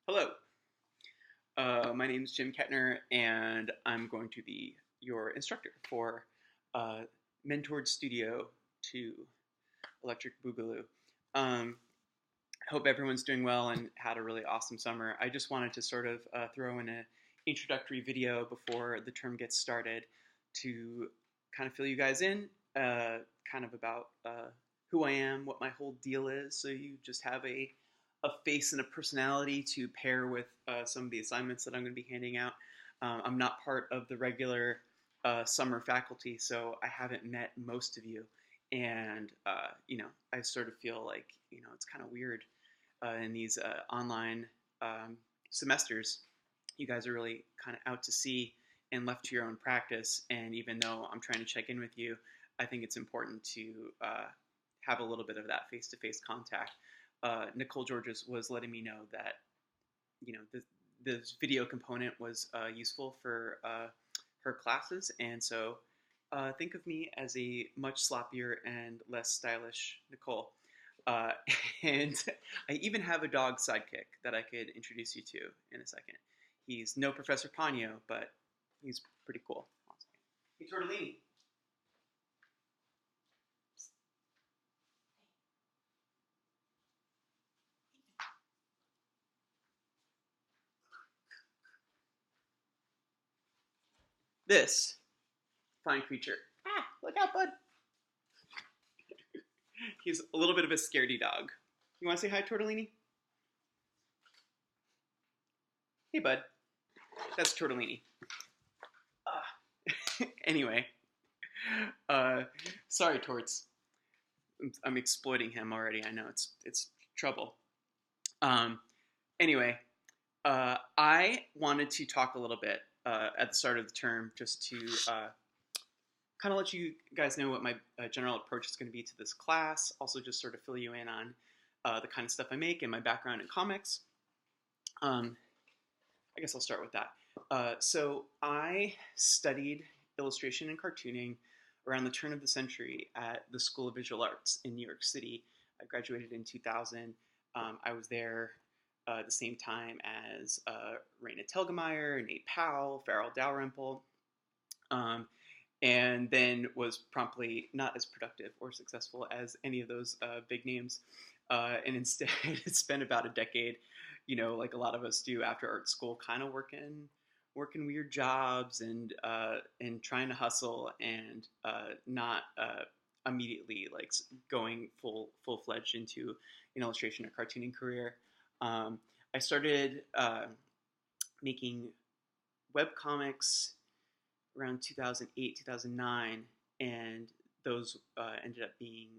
Hello, my name is Jim Kettner, and I'm going to be your instructor for Mentored Studio to Electric Boogaloo. I hope everyone's doing well and had a really awesome summer. I just wanted to sort of throw in an introductory video before the term gets started to kind of fill you guys in, kind of about who I am, what my whole deal is, so you just have a face and a personality to pair with some of the assignments that I'm going to be handing out. I'm not part of the regular summer faculty, so I haven't met most of you. And, I sort of feel like, it's kind of weird in these online semesters. You guys are really kind of out to sea and left to your own practice. And even though I'm trying to check in with you, I think it's important to have a little bit of that face-to-face contact. Nicole Georges was letting me know that, this video component was useful for her classes. And so think of me as a much sloppier and less stylish Nicole. Uh, and I even have a dog sidekick that I could introduce you to in a second. He's no Professor Ponyo, but he's pretty cool. Hey, Tortellini. This fine creature. Ah, look out, bud. He's a little bit of a scaredy dog. You want to say hi, Tortellini? Hey, bud. That's Tortellini. Anyway, sorry, Torts. I'm exploiting him already. I know it's trouble. Um, anyway, I wanted to talk a little bit at the start of the term just to kind of let you guys know what my general approach is going to be to this class. Also, just sort of fill you in on the kind of stuff I make and my background in comics. I guess I'll start with that. So I studied illustration and cartooning around the turn of the century at the School of Visual Arts in New York City. I graduated in 2000. I was there the same time as Raina Telgemeier, Nate Powell, Farrell Dalrymple, and then was promptly not as productive or successful as any of those big names, and instead spent about a decade, like a lot of us do after art school, kind of working weird jobs and trying to hustle and not immediately like going full-fledged into an illustration or cartooning career. I started making web comics around 2008, 2009, and those ended up being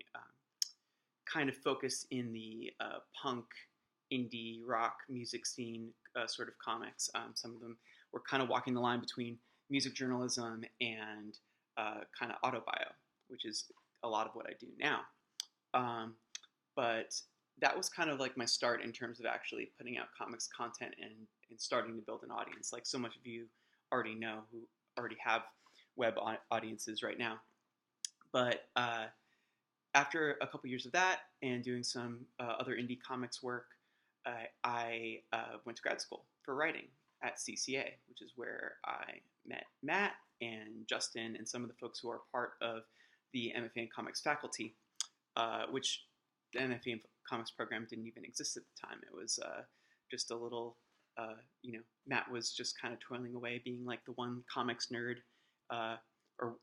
kind of focused in the punk, indie, rock music scene sort of comics. Some of them were kind of walking the line between music journalism and kind of autobio, which is a lot of what I do now. But that was kind of like my start in terms of actually putting out comics content and starting to build an audience, like so much of you already know who already have web audiences right now. But after a couple years of that and doing some other indie comics work, I went to grad school for writing at CCA, which is where I met Matt and Justin and some of the folks who are part of the MFA in Comics faculty, which the MFA in Comics program didn't even exist at the time. It was just a little, Matt was just kind of toiling away being like the one comics nerd, or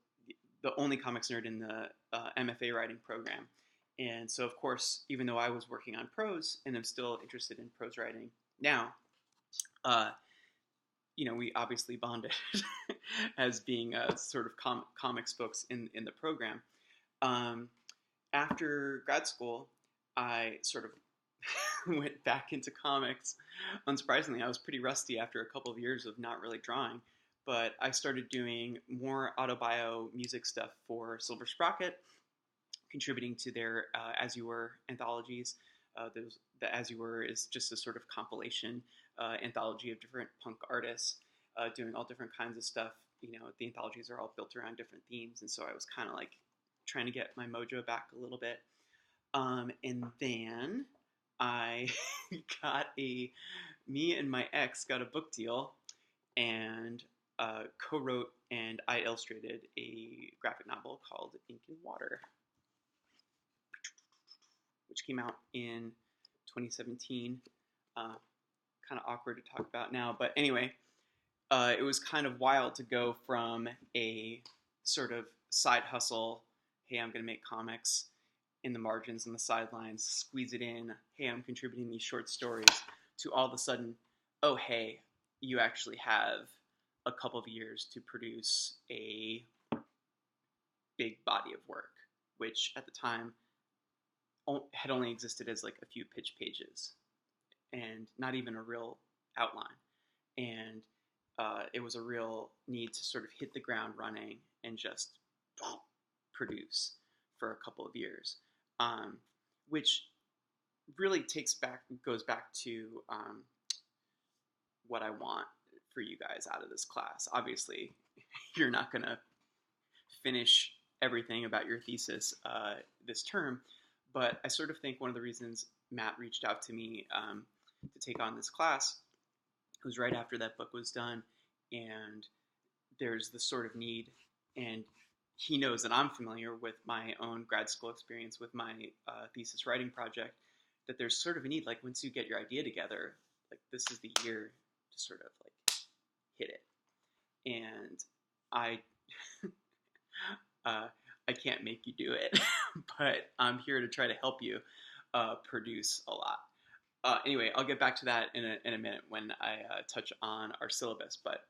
the only comics nerd in the MFA writing program. And so, of course, even though I was working on prose and I'm still interested in prose writing now, we obviously bonded as being sort of comics folks in the program. After grad school, I sort of went back into comics. Unsurprisingly, I was pretty rusty after a couple of years of not really drawing, but I started doing more autobio music stuff for Silver Sprocket, contributing to their As You Were anthologies. The As You Were is just a sort of compilation anthology of different punk artists doing all different kinds of stuff. The anthologies are all built around different themes, and so I was kind of like trying to get my mojo back a little bit. And then I got me and my ex got a book deal and co-wrote and I illustrated a graphic novel called Ink and Water, which came out in 2017. Kind of awkward to talk about now, but anyway, it was kind of wild to go from a sort of side hustle, hey, I'm going to make comics in the margins and the sidelines, squeeze it in, hey, I'm contributing these short stories, to all of a sudden, oh, hey, you actually have a couple of years to produce a big body of work, which at the time had only existed as like a few pitch pages and not even a real outline. And it was a real need to sort of hit the ground running and just produce for a couple of years, which really goes back to what I want for you guys out of this class. Obviously, you're not going to finish everything about your thesis this term, but I sort of think one of the reasons Matt reached out to me to take on this class was right after that book was done, and there's this sort of need, and he knows that I'm familiar with my own grad school experience with my thesis writing project, that there's sort of a need, like once you get your idea together, like this is the year to sort of like hit it. And I I can't make you do it, but I'm here to try to help you produce a lot. Anyway, I'll get back to that in a minute when I touch on our syllabus, but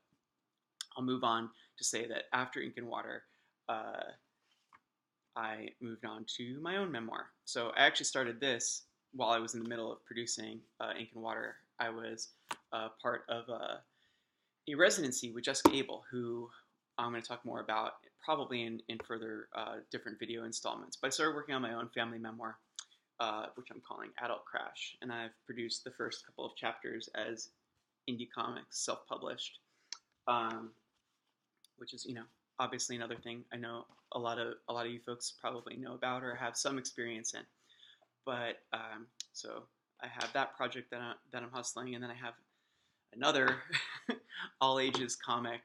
I'll move on to say that after Ink and Water, I moved on to my own memoir. So I actually started this while I was in the middle of producing Ink and Water. I was part of a residency with Jessica Abel, who I'm going to talk more about probably in further different video installments. But I started working on my own family memoir, which I'm calling Adult Crash, and I've produced the first couple of chapters as indie comics, self-published, which is, obviously another thing I know a lot of you folks probably know about or have some experience in. But so I have that project that I'm hustling, and then I have another all ages comic,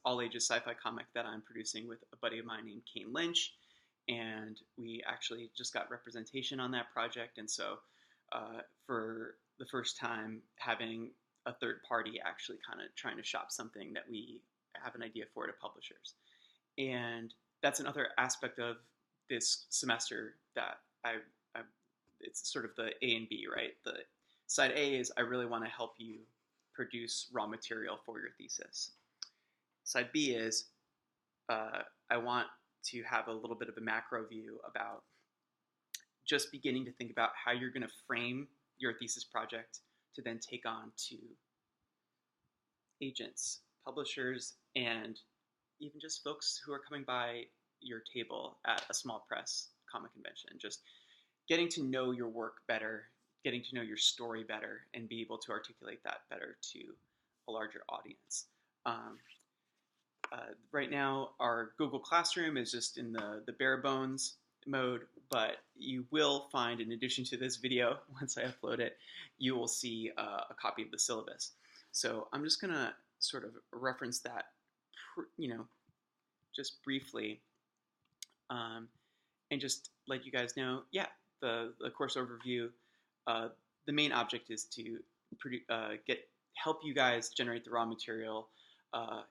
all ages sci-fi comic that I'm producing with a buddy of mine named Kane Lynch, and we actually just got representation on that project, and so for the first time having a third party actually kind of trying to shop something that we have an idea for to publishers. And that's another aspect of this semester that it's sort of the A and B, right? The side A is I really want to help you produce raw material for your thesis. Side B is I want to have a little bit of a macro view about just beginning to think about how you're going to frame your thesis project to then take on to agents, publishers, and even just folks who are coming by your table at a small press comic convention. Just getting to know your work better, getting to know your story better, and be able to articulate that better to a larger audience. Right now, our Google Classroom is just in the bare bones mode, but you will find, in addition to this video, once I upload it, you will see a copy of the syllabus. So I'm just going to sort of reference that, just briefly, and just let you guys know, the course overview, the main object is to help you guys generate the raw material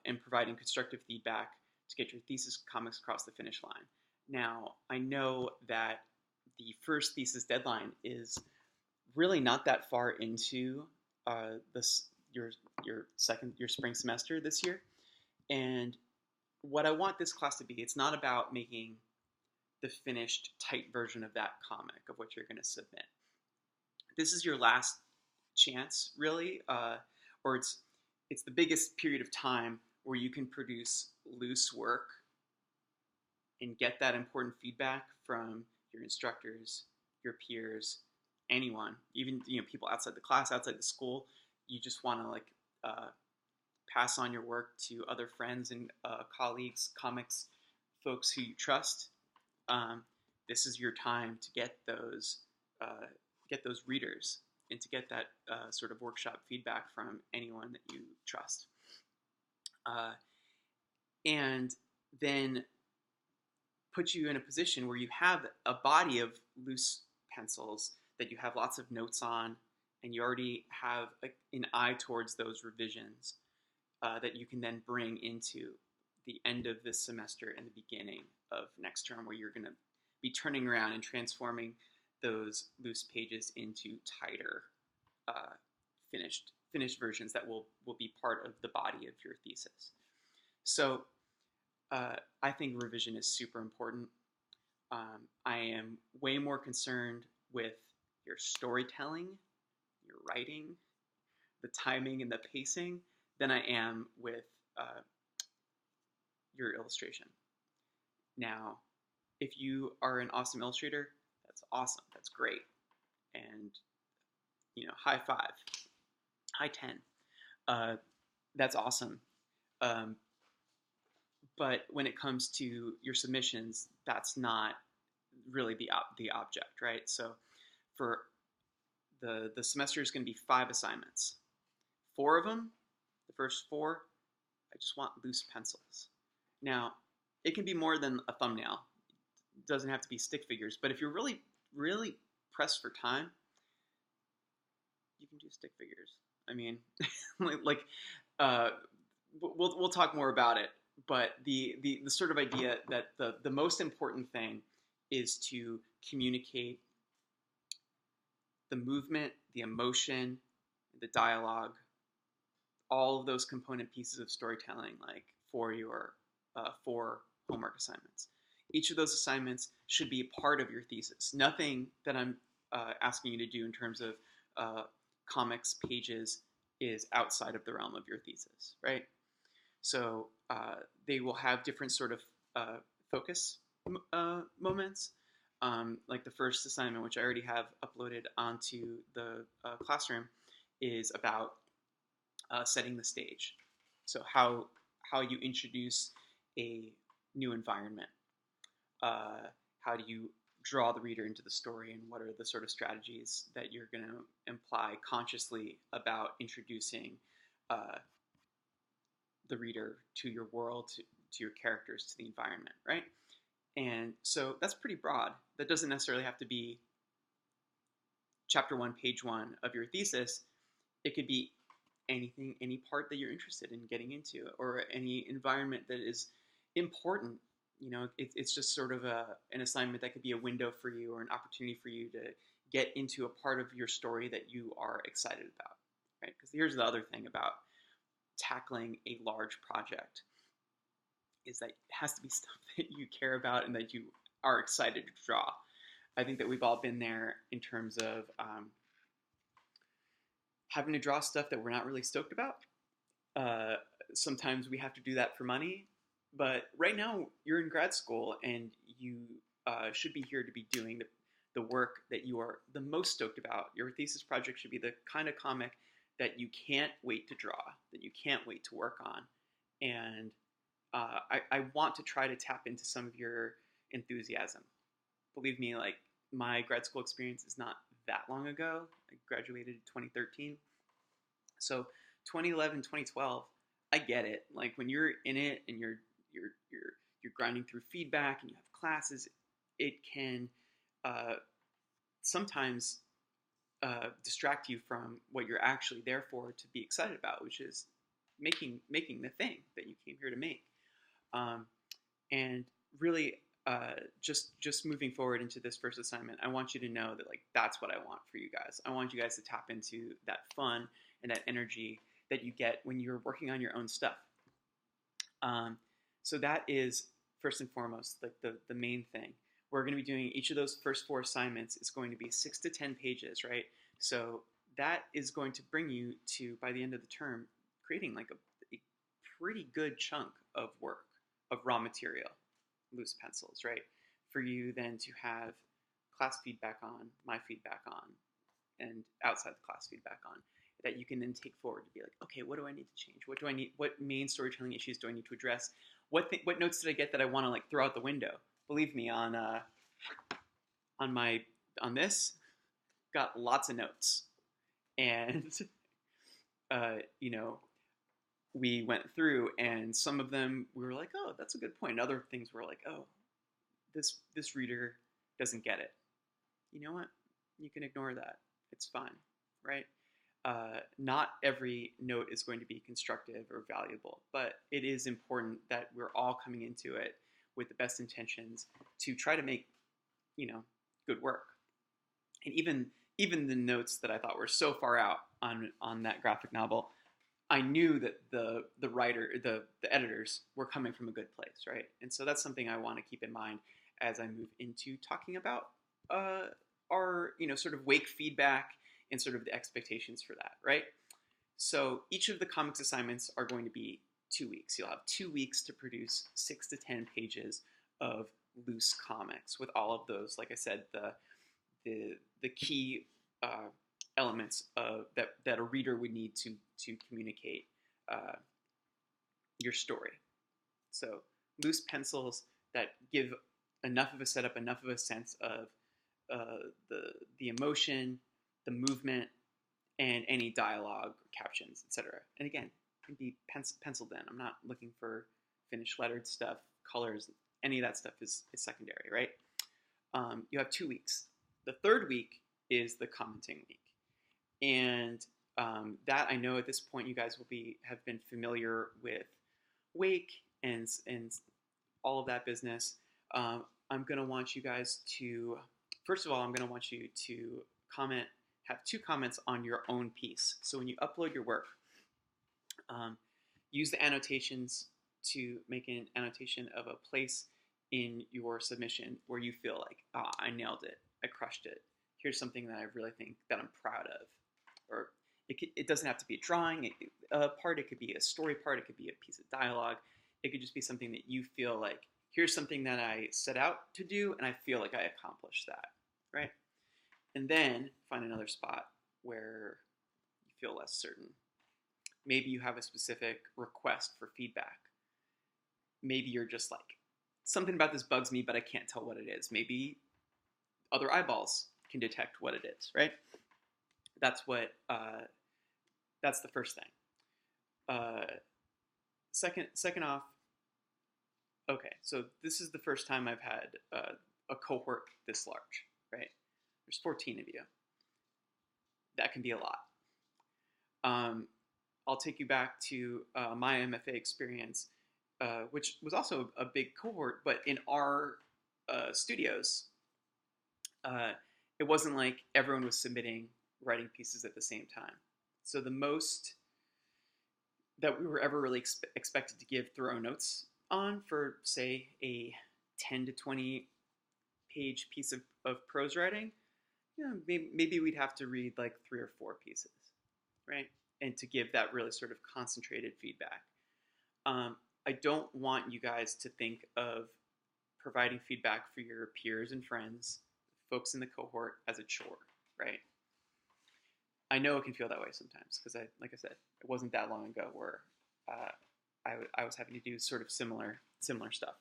and providing constructive feedback to get your thesis comics across the finish line. Now, I know that the first thesis deadline is really not that far into your spring semester this year, and what I want this class to be, it's not about making the finished, tight version of that comic of what you're going to submit. This is your last chance, really, or it's the biggest period of time where you can produce loose work and get that important feedback from your instructors, your peers, anyone, even people outside the class, outside the school. You just want to pass on your work to other friends and colleagues, comics folks who you trust, this is your time to get those readers and to get that sort of workshop feedback from anyone that you trust. And then put you in a position where you have a body of loose pencils that you have lots of notes on, and you already have an eye towards those revisions that you can then bring into the end of this semester and the beginning of next term, where you're going to be turning around and transforming those loose pages into tighter, finished versions that will be part of the body of your thesis. So I think revision is super important. I am way more concerned with your storytelling, your writing, the timing and the pacing than I am with your illustration. Now, if you are an awesome illustrator, that's awesome. That's great. And, high five, high 10. That's awesome. But when it comes to your submissions, that's not really the object, right? So for the semester is going to be 5 assignments. 4 of them, the first 4, I just want loose pencils. Now, it can be more than a thumbnail. It doesn't have to be stick figures. But if you're really, really pressed for time, you can do stick figures. I mean, we'll talk more about it. But the sort of idea that the most important thing is to communicate the movement, the emotion, the dialogue, all of those component pieces of storytelling, for your 4 homework assignments. Each of those assignments should be a part of your thesis. Nothing that I'm asking you to do in terms of comics pages is outside of the realm of your thesis, right? So they will have different sort of focus moments. Like the first assignment, which I already have uploaded onto the classroom, is about setting the stage. So how you introduce a new environment. How do you draw the reader into the story, and what are the sort of strategies that you're going to imply consciously about introducing the reader to your world, to your characters, to the environment, right? And so that's pretty broad. That doesn't necessarily have to be chapter 1, page 1 of your thesis. It could be anything, any part that you're interested in getting into, or any environment that is important. It's just sort of an assignment that could be a window for you, or an opportunity for you to get into a part of your story that you are excited about, right? Because here's the other thing about tackling a large project, is that it has to be stuff that you care about and that you are excited to draw. I think that we've all been there in terms of having to draw stuff that we're not really stoked about. Sometimes we have to do that for money, but right now you're in grad school and you should be here to be doing the work that you are the most stoked about. Your thesis project should be the kind of comic that you can't wait to draw, that you can't wait to work on. And I want to try to tap into some of your enthusiasm. Believe me, my grad school experience is not that long ago. I graduated in 2013. So 2011, 2012, I get it. When you're in it and you're grinding through feedback and you have classes, it can sometimes distract you from what you're actually there for, to be excited about, which is making the thing that you came here to make. And really, just moving forward into this first assignment, I want you to know that that's what I want for you guys. I want you guys to tap into that fun and that energy that you get when you're working on your own stuff. So that is first and foremost the main thing. We're going to be doing each of those first 4 assignments is going to be 6 to 10 pages, right? So that is going to bring you to, by the end of the term, creating a pretty good chunk of work, of raw material, loose pencils, right? For you then to have class feedback on, my feedback on, and outside the class feedback on, that you can then take forward to be okay, what do I need to change? What do I need? What main storytelling issues do I need to address? What notes did I get that I want to throw out the window? Believe me, on on this, got lots of notes, and you know, we went through, and some of them we were like, oh, that's a good point. And other things were like, oh, this reader doesn't get it. You know what? You can ignore that. It's fine, right? Not every note is going to be constructive or valuable, but it is important that we're all coming into it with the best intentions to try to make, you know, good work. And even the notes that I thought were so far out on that graphic novel, I knew that the writer, the editors were coming from a good place, right? And so that's something I want to keep in mind as I move into talking about our, you know, sort of wake feedback and sort of the expectations for that, right? So each of the comics assignments are going to be 2 weeks. You'll have 2 weeks to produce 6 to 10 pages of loose comics with all of those, like I said, the key elements that a reader would need to communicate your story. So loose pencils that give enough of a setup, enough of a sense of the emotion, the movement, and any dialogue, captions, etc. And again, it can be penciled in. I'm not looking for finished lettered stuff, colors, any of that stuff is secondary, right? You have 2 weeks. The third week is the commenting week. And that, I know at this point you guys have been familiar with Wake and all of that business. I'm going to want you guys to, first of all, I'm going to want you to have 2 comments on your own piece. So when you upload your work, use the annotations to make an annotation of a place in your submission where you feel like, I nailed it, I crushed it. Here's something that I really think that I'm proud of. Or it doesn't have to be a drawing part, it could be a story part, it could be a piece of dialogue. It could just be something that you feel like, here's something that I set out to do, and I feel like I accomplished that, right? And then find another spot where you feel less certain. Maybe you have a specific request for feedback. Maybe you're just like, something about this bugs me, but I can't tell what it is. Maybe other eyeballs can detect what it is, right? That's the first thing. Second off, okay, so this is the first time I've had a cohort this large, right? There's 14 of you. That can be a lot. I'll take you back to my MFA experience, which was also a big cohort, but in our studios, it wasn't like everyone was submitting writing pieces at the same time. So the most that we were ever really expected to give thorough notes on for, say, a 10 to 20 page piece of prose writing, you know, maybe we'd have to read like 3 or 4 pieces, right? And to give that really sort of concentrated feedback. I don't want you guys to think of providing feedback for your peers and friends, folks in the cohort, as a chore, right? I know it can feel that way sometimes because, like I said, it wasn't that long ago where I was having to do sort of similar stuff.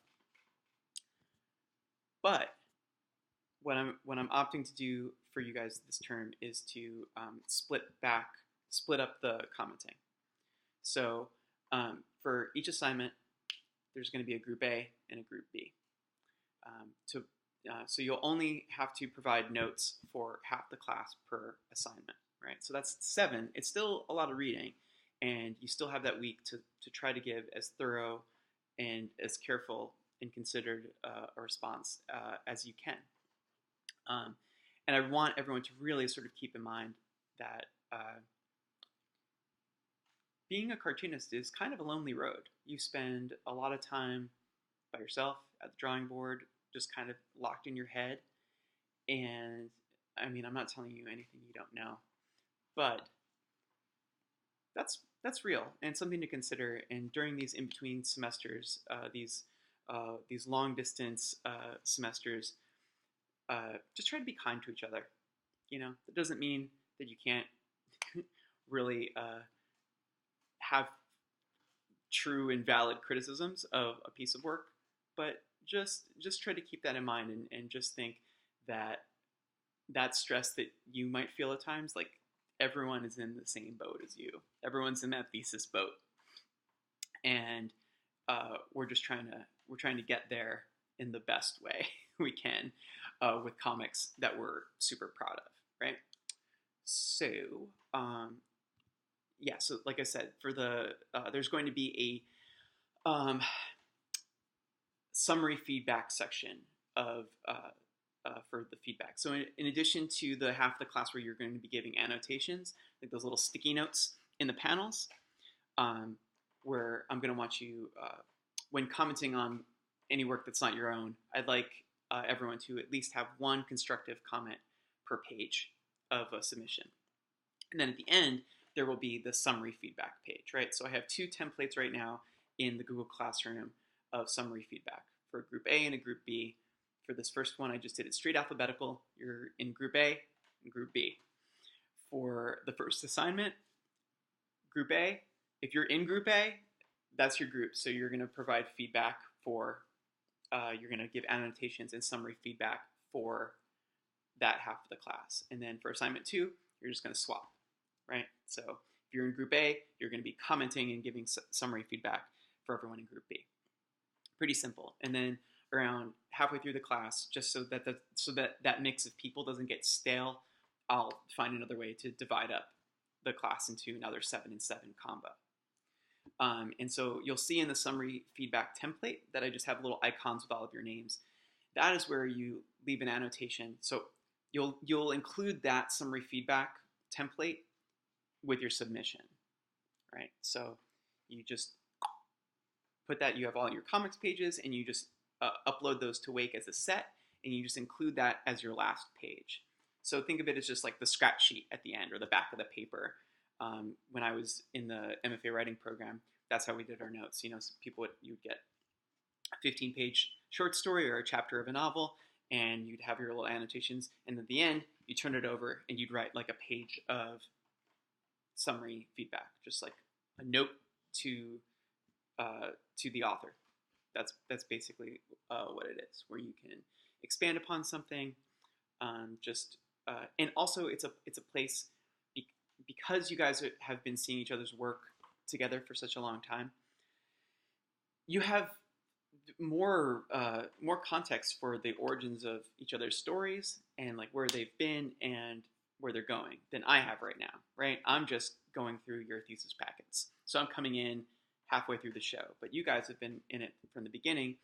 But what I'm opting to do for you guys this term is to split up the commenting. So for each assignment, there's going to be a group A and a group B. So you'll only have to provide notes for half the class per assignment, right? So that's 7. It's still a lot of reading, and you still have that week to try to give as thorough and as careful and considered a response as you can. And I want everyone to really sort of keep in mind that being a cartoonist is kind of a lonely road. You spend a lot of time by yourself at the drawing board, just kind of locked in your head. And I mean, I'm not telling you anything you don't know, but that's real and something to consider. And during these in-between semesters, these long distance semesters, just try to be kind to each other. You know, that doesn't mean that you can't really have true and valid criticisms of a piece of work, but just try to keep that in mind, and just think that that stress that you might feel at times, like everyone is in the same boat as you. Everyone's in that thesis boat, and we're trying to get there in the best way we can, with comics that we're super proud of, right? So yeah, so like I said, for the there's going to be a summary feedback section of for the feedback. So in addition to the half of the class where you're going to be giving annotations, like those little sticky notes in the panels, where I'm going to want you, when commenting on any work that's not your own, I'd like everyone to at least have one constructive comment per page of a submission. And then at the end, there will be the summary feedback page, right? So I have two templates right now in the Google Classroom of summary feedback for a group A and a group B. For this first one, I just did it straight alphabetical. You're in group A and group B. For the first assignment, group A, if you're in group A, that's your group. So you're going to provide feedback for, you're going to give annotations and summary feedback for that half of the class. And then for assignment 2, you're just going to swap, right? So if you're in group A, you're going to be commenting and giving summary feedback for everyone in group B. Pretty simple. And then around halfway through the class, just so that that mix of people doesn't get stale, I'll find another way to divide up the class into another 7 and 7 combo. And so you'll see in the summary feedback template that I just have little icons with all of your names. That is where you leave an annotation. So you'll include that summary feedback template with your submission, right? So you just put that, you have all your comics pages, and you just upload those to Wake as a set, and you just include that as your last page. So think of it as just like the scratch sheet at the end, or the back of the paper. When I was in the MFA writing program, that's how we did our notes. You know, so you'd get a 15-page short story or a chapter of a novel, and you'd have your little annotations, and at the end, you turn it over, and you'd write like a page of summary feedback, just like a note to the author. That's basically what it is, where you can expand upon something, and also it's a place, because you guys have been seeing each other's work together for such a long time. You have more context for the origins of each other's stories, and like where they've been and where they're going, than I have right now, right? I'm just going through your thesis packets. So I'm coming in halfway through the show, but you guys have been in it from the beginning.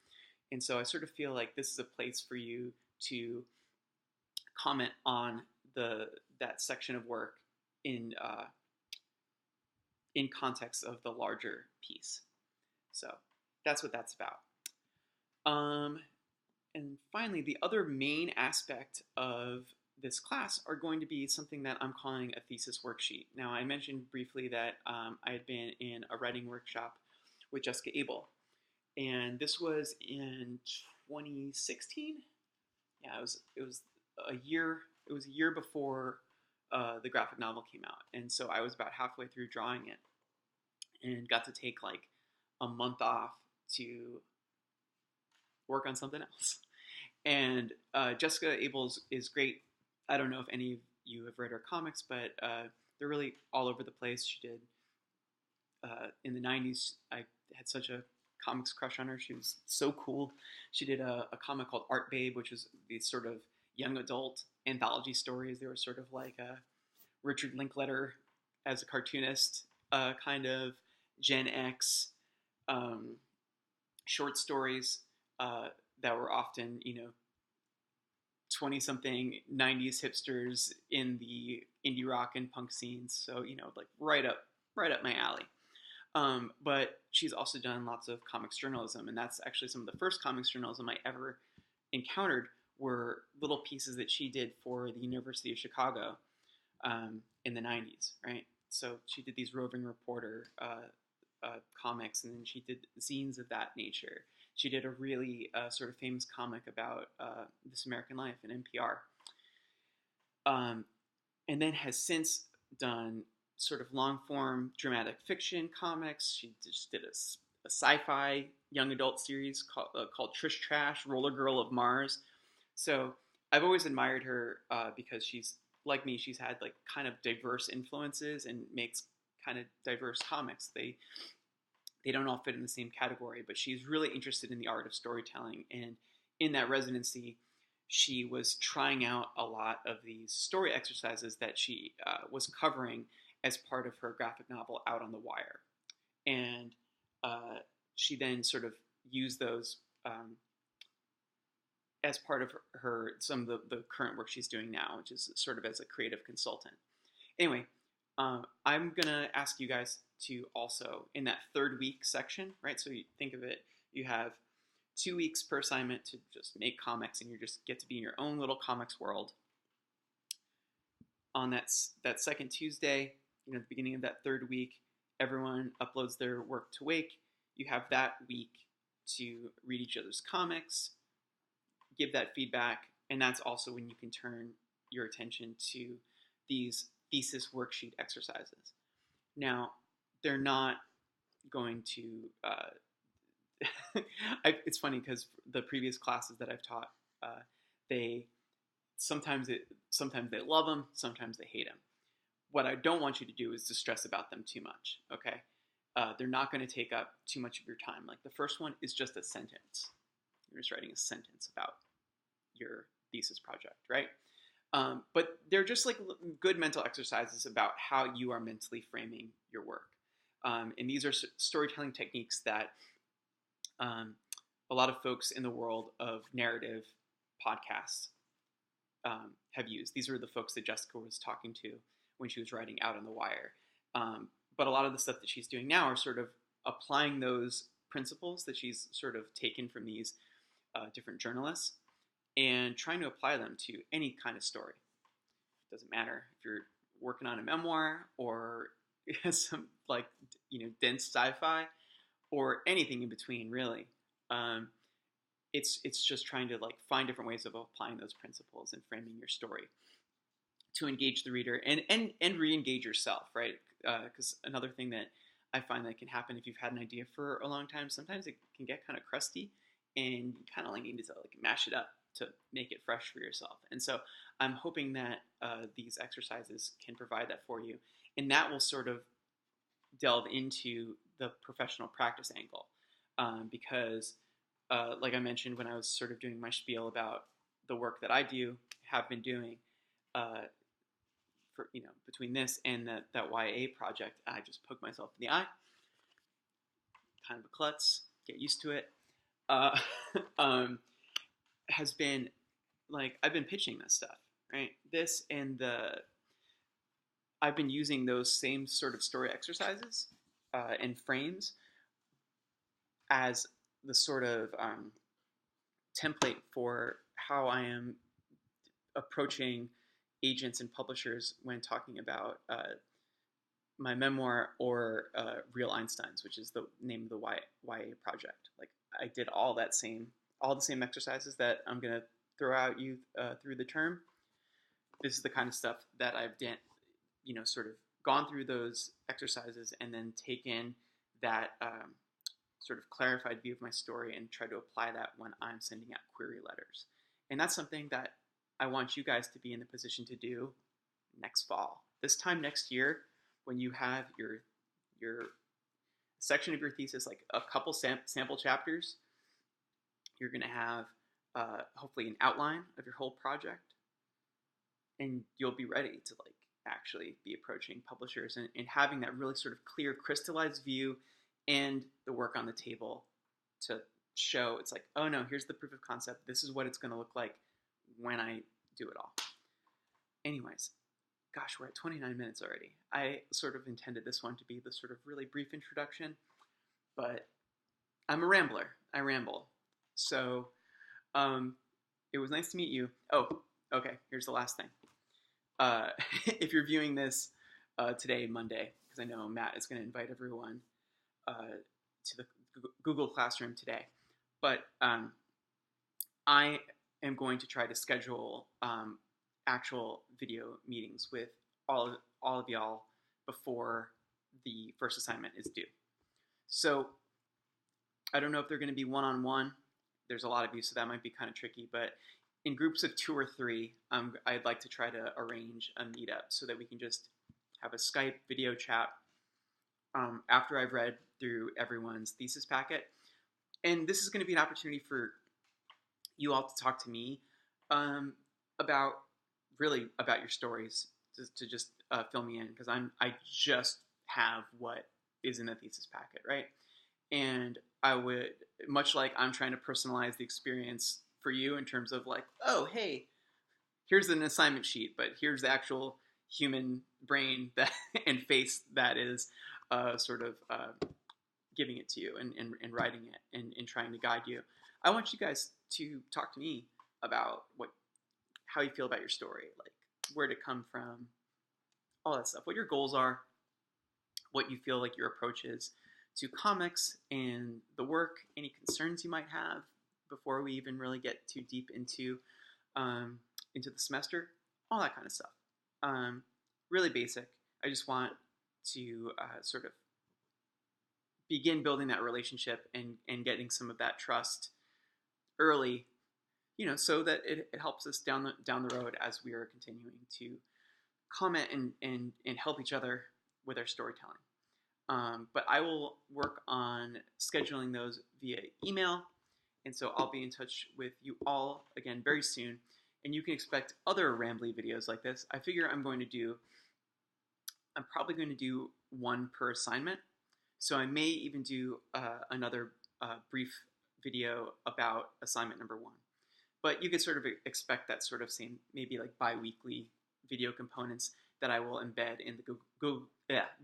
And so I sort of feel like this is a place for you to comment on that section of work in context of the larger piece. So that's what that's about. And finally, the other main aspect of this class are going to be something that I'm calling a thesis worksheet. Now, I mentioned briefly that I had been in a writing workshop with Jessica Abel, and this was in 2016. Yeah, it was a year. It was a year before the graphic novel came out, and so I was about halfway through drawing it, and got to take like a month off to work on something else. And Jessica Abel is great. I don't know if any of you have read her comics, but they're really all over the place. She did, in the 90s, I had such a comics crush on her. She was so cool. She did a comic called Art Babe, which was these sort of young adult anthology stories. They were sort of like a Richard Linklater as a cartoonist, kind of Gen X short stories that were often, 20-something 90s hipsters in the indie rock and punk scenes. So, like right up my alley. But she's also done lots of comics journalism, and that's actually some of the first comics journalism I ever encountered were little pieces that she did for the University of Chicago in the 90s, right? So she did these roving reporter comics, and then she did zines of that nature. She did a really sort of famous comic about This American Life in NPR. And then has since done sort of long-form dramatic fiction comics. She just did a sci-fi young adult series called Trish Trash, Roller Girl of Mars. So I've always admired her because she's like me. She's had like kind of diverse influences and makes kind of diverse comics. They don't all fit in the same category, but she's really interested in the art of storytelling. And in that residency, she was trying out a lot of these story exercises that she was covering as part of her graphic novel Out on the Wire. And she then sort of used those as part of some of the current work she's doing now, which is sort of as a creative consultant. Anyway, I'm gonna ask you guys to also, in that third week section, right? So you think of it, you have 2 weeks per assignment to just make comics, and you just get to be in your own little comics world. On that second Tuesday, at the beginning of that third week, everyone uploads their work to Wake. You have that week to read each other's comics, give that feedback, and that's also when you can turn your attention to these thesis worksheet exercises. Now, they're not going to it's funny because the previous classes that I've taught, they sometimes they love them, sometimes they hate them. What I don't want you to do is to stress about them too much. Okay, they're not going to take up too much of your time. Like the first one is just a sentence. You're just writing a sentence about your thesis project, right? But they're just like good mental exercises about how you are mentally framing your work. And these are storytelling techniques that a lot of folks in the world of narrative podcasts have used. These are the folks that Jessica was talking to when she was writing Out on the Wire. But a lot of the stuff that she's doing now are sort of applying those principles that she's sort of taken from these different journalists and trying to apply them to any kind of story. It doesn't matter if you're working on a memoir or some dense sci-fi or anything in between, really. It's just trying to like find different ways of applying those principles and framing your story to engage the reader and re-engage yourself, right? Because another thing that I find that can happen if you've had an idea for a long time, sometimes it can get kind of crusty, and you kind of like need to like mash it up to make it fresh for yourself. And so I'm hoping that these exercises can provide that for you, and that will sort of delve into the professional practice angle, because like I mentioned when I was sort of doing my spiel about the work that I have been doing, for between this and that YA project, I just poked myself in the eye. Kind of a klutz. Get used to it. Has been like I've been pitching this stuff, right? This and I've been using those same sort of story exercises and frames as the sort of template for how I am approaching agents and publishers when talking about my memoir or Real Einsteins, which is the name of the YA project. Like I did all the same exercises that I'm gonna throw out you through the term. This is the kind of stuff that I've done, sort of gone through those exercises and then taken that sort of clarified view of my story and try to apply that when I'm sending out query letters. And that's something that I want you guys to be in the position to do next fall. This time next year, when you have your section of your thesis, like a couple sample chapters, you're going to have hopefully an outline of your whole project, and you'll be ready to like actually be approaching publishers and having that really sort of clear, crystallized view and the work on the table to show it's like, oh no, here's the proof of concept. This is what it's going to look like when I do it all. Anyways, gosh, we're at 29 minutes already. I sort of intended this one to be the sort of really brief introduction, but I'm a rambler. I ramble. So it was nice to meet you. Oh, okay, here's the last thing. If you're viewing this today, Monday, because I know Matt is going to invite everyone to the Google Classroom today, but I am going to try to schedule actual video meetings with all of y'all before the first assignment is due. So I don't know if they're going to be one-on-one. There's a lot of you, so that might be kind of tricky. But in groups of 2 or 3, I'd like to try to arrange a meetup so that we can just have a Skype video chat after I've read through everyone's thesis packet. And this is going to be an opportunity for you all to talk to me um, about about your stories to just fill me in, because I just have what is in the thesis packet, right? And I would, much like I'm trying to personalize the experience for you in terms of like, oh hey, here's an assignment sheet, but here's the actual human brain that and face that is sort of giving it to you and writing it and trying to guide you. I want you guys to talk to me about how you feel about your story, like where to come from, all that stuff, what your goals are, what you feel like your approach is to comics and the work, any concerns you might have before we even really get too deep into the semester, all that kind of stuff. Really basic. I just want to sort of begin building that relationship and getting some of that trust early, so that it helps us down the road as we are continuing to comment and help each other with our storytelling. But I will work on scheduling those via email, and so I'll be in touch with you all again very soon. And you can expect other rambly videos like this. I figure I'm probably going to do one per assignment. So I may even do another brief video about assignment number 1. But you could sort of expect that sort of same, maybe like bi-weekly video components that I will embed in the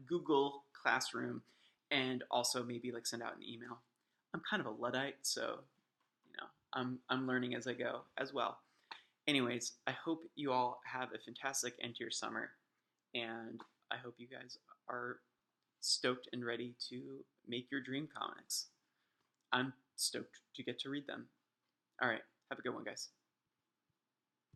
Google Classroom, and also maybe like send out an email. I'm kind of a Luddite, so I'm learning as I go as well. Anyways, I hope you all have a fantastic end to your summer, and I hope you guys are stoked and ready to make your dream comics. I'm stoked to get to read them. All right, have a good one, guys.